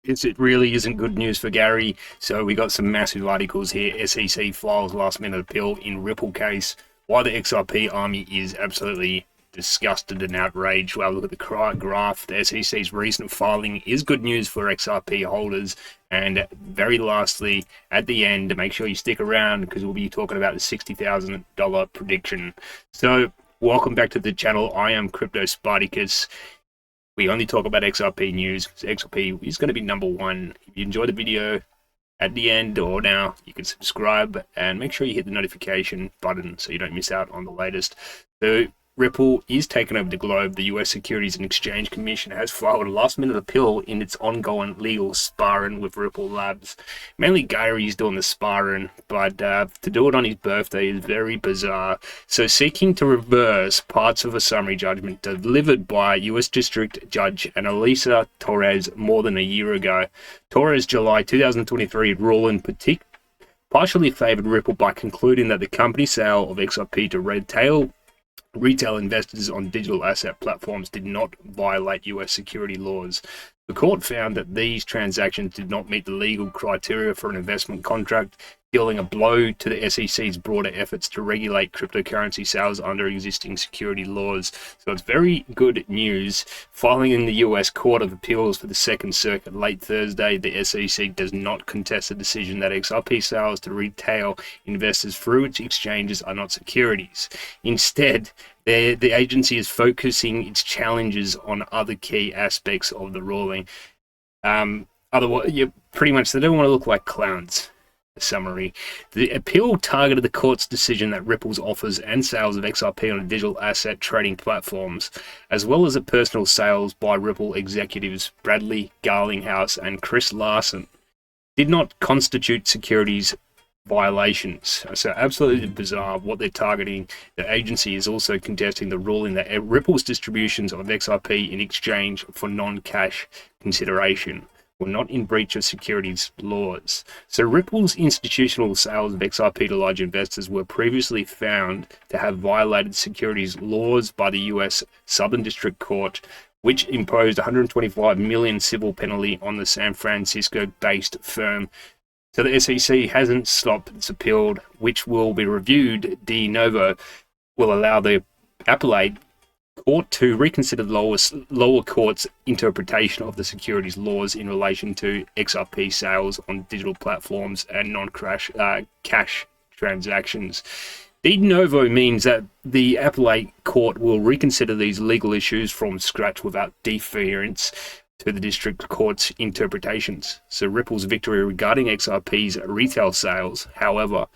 It really isn't good news for Gary. So we got some massive articles here. SEC files last minute appeal in Ripple case. Why the XRP army is absolutely disgusted and outraged. Well, look at the graph. The SEC's recent filing is good news for XRP holders. And very lastly, at the end, make sure you stick around because we'll be talking about the $60,000 prediction. So welcome back to the channel. I am Crypto Spartacus. We only talk about XRP news because XRP is going to be number one. If you enjoyed the video at the end or now, you can subscribe and make sure you hit the notification button so you don't miss out on the latest. So Ripple is taking over the globe. The US Securities and Exchange Commission has filed a last-minute appeal in its ongoing legal sparring with Ripple Labs. Mainly Gary's doing the sparring, but to do it on his birthday is very bizarre. So seeking to reverse parts of a summary judgment delivered by US District Judge Analisa Torres more than a year ago. Torres' July 2023 ruling partially favored Ripple by concluding that the company's sale of XRP to retail investors on digital asset platforms did not violate US security laws. The court found that these transactions did not meet the legal criteria for an investment contract, dealing a blow to the SEC's broader efforts to regulate cryptocurrency sales under existing security laws. So it's very good news. Filing in the US Court of Appeals for the Second Circuit late Thursday, the SEC does not contest the decision that XRP sales to retail investors through its exchanges are not securities. Instead, the agency is focusing its challenges on other key aspects of the ruling. Otherwise, pretty much they don't want to look like clowns. Summary. The appeal targeted the court's decision that Ripple's offers and sales of XRP on digital asset trading platforms, as well as the personal sales by Ripple executives Bradley Garlinghouse and Chris Larson, did not constitute securities violations. So absolutely bizarre what they're targeting. The agency is also contesting the ruling that Ripple's distributions of XRP in exchange for non-cash consideration were not in breach of securities laws. So Ripple's institutional sales of XRP to large investors were previously found to have violated securities laws by the US Southern District Court, which imposed $125 million civil penalty on the San Francisco-based firm. So the SEC hasn't stopped its appeal, which will be reviewed de novo, will allow the appellate court to reconsider the lower court's interpretation of the securities laws in relation to XRP sales on digital platforms and cash transactions. De novo means that the appellate court will reconsider these legal issues from scratch without deference to the district court's interpretations. So Ripple's victory regarding XRP's retail sales, however,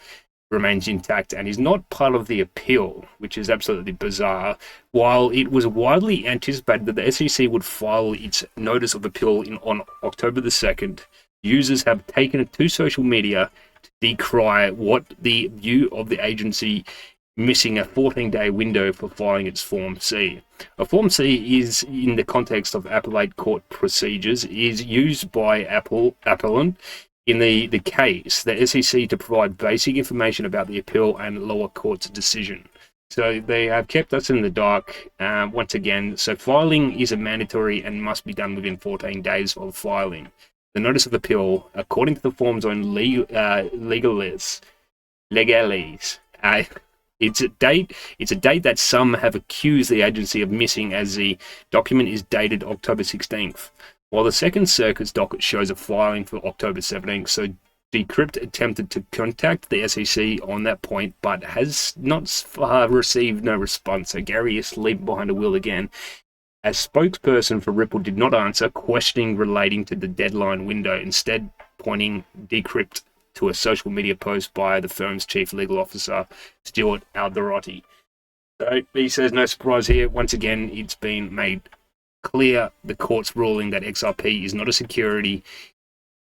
remains intact and is not part of the appeal, which is absolutely bizarre. While it was widely anticipated that the SEC would file its notice of appeal on October the 2nd, users have taken it to social media to decry what the view of the agency missing a 14-day window for filing its Form C. A Form C is, in the context of appellate court procedures, is used by appellant in the case, the SEC, to provide basic information about the appeal and lower court's decision. So they have kept us in the dark once again. So filing is a mandatory and must be done within 14 days of filing. The notice of appeal, according to the form's own legalese, it's a date that some have accused the agency of missing, as the document is dated October 16th. While the Second Circuit's docket shows a filing for October 17th, so Decrypt attempted to contact the SEC on that point, but has not received no response. So Gary is sleeping behind a wheel again. As spokesperson for Ripple did not answer questioning relating to the deadline window, instead pointing Decrypt to a social media post by the firm's chief legal officer, Stuart Alderotti. So he says, no surprise here. Once again, it's been made clear the court's ruling that XRP is not a security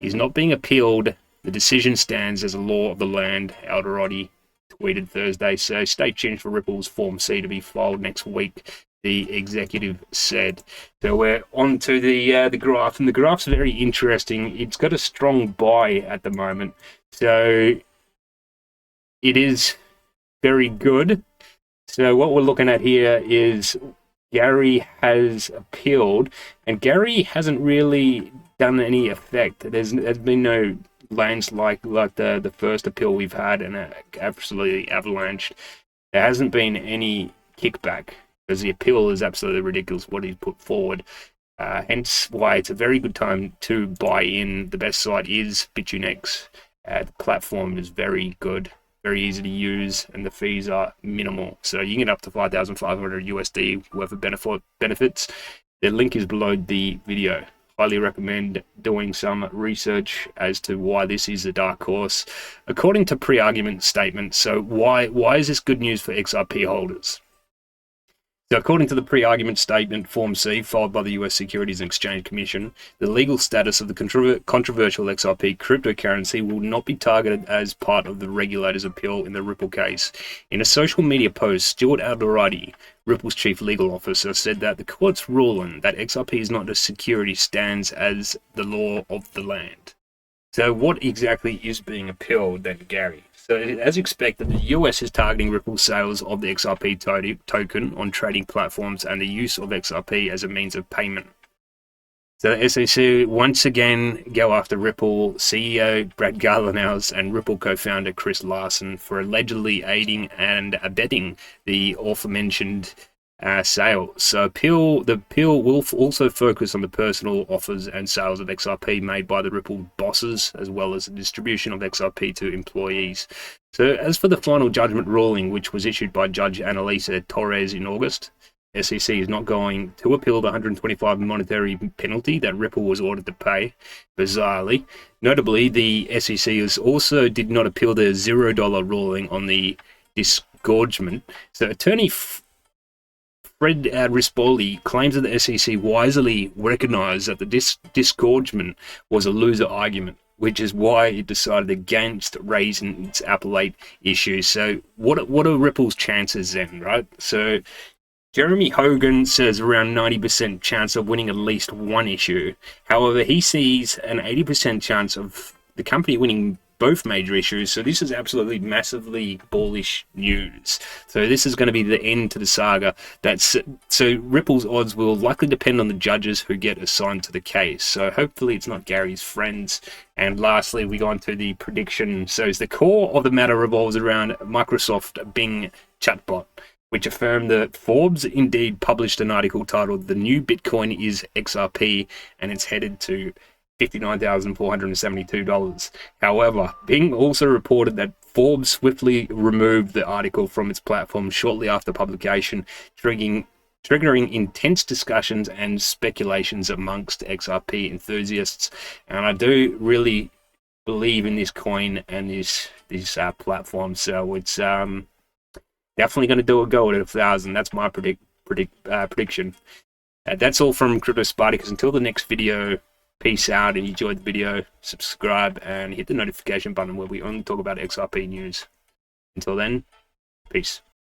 is not being appealed. The decision stands as a law of the land, Alderotti tweeted Thursday. So stay tuned for Ripple's Form C to be filed next week, the executive said. So we're on to the graph, and the graph's very interesting. It's got a strong buy at the moment, so it is very good. So what we're looking at here is Gary has appealed, and Gary hasn't really done any effect. There's been no landslide like the first appeal we've had, and absolutely avalanched. There hasn't been any kickback because the appeal is absolutely ridiculous what he's put forward. Hence why it's a very good time to buy in. The best site is BitUnix. The platform is very good, very easy to use, and the fees are minimal. So you can get up to 5,500 USD worth of benefits. The link is below the video. Highly recommend doing some research as to why this is a dark horse. According to pre-argument statement, so why is this good news for XRP holders? So according to the pre-argument statement, Form C, filed by the US Securities and Exchange Commission, the legal status of the controversial XRP cryptocurrency will not be targeted as part of the regulator's appeal in the Ripple case. In a social media post, Stuart Alderati, Ripple's chief legal officer, said that the court's ruling that XRP is not a security stands as the law of the land. So what exactly is being appealed then, Gary? So as expected, the US is targeting Ripple's sales of the XRP token on trading platforms and the use of XRP as a means of payment. So the SEC once again go after Ripple CEO Brad Garlinghouse and Ripple co-founder Chris Larsen for allegedly aiding and abetting the aforementioned sale. So the appeal will also focus on the personal offers and sales of XRP made by the Ripple bosses, as well as the distribution of XRP to employees. So as for the final judgment ruling, which was issued by Judge Annalisa Torres in August, SEC is not going to appeal the $125 monetary penalty that Ripple was ordered to pay, bizarrely. Notably, the SEC also did not appeal the $0 ruling on the disgorgement. So attorney Fred Rispoli claims that the SEC wisely recognized that the disgorgement was a loser argument, which is why it decided against raising its appellate issue. So what are Ripple's chances then, right? So Jeremy Hogan says around 90% chance of winning at least one issue. However, he sees an 80% chance of the company winning both major issues. So this is absolutely massively bullish news. So this is going to be the end to the saga. So Ripple's odds will likely depend on the judges who get assigned to the case. So hopefully it's not Gary's friends. And lastly, we go on to the prediction. So the core of the matter revolves around Microsoft Bing chatbot, which affirmed that Forbes indeed published an article titled "The New Bitcoin is XRP," and it's headed to $59,472. However, Bing also reported that Forbes swiftly removed the article from its platform shortly after publication, triggering intense discussions and speculations amongst XRP enthusiasts. And I do really believe in this coin and this platform, so it's definitely going to do a go at 1,000. That's my prediction. That's all from Crypto Spartacus. Until the next video, peace out, and you enjoyed the video, subscribe and hit the notification button where we only talk about XRP news. Until then, peace.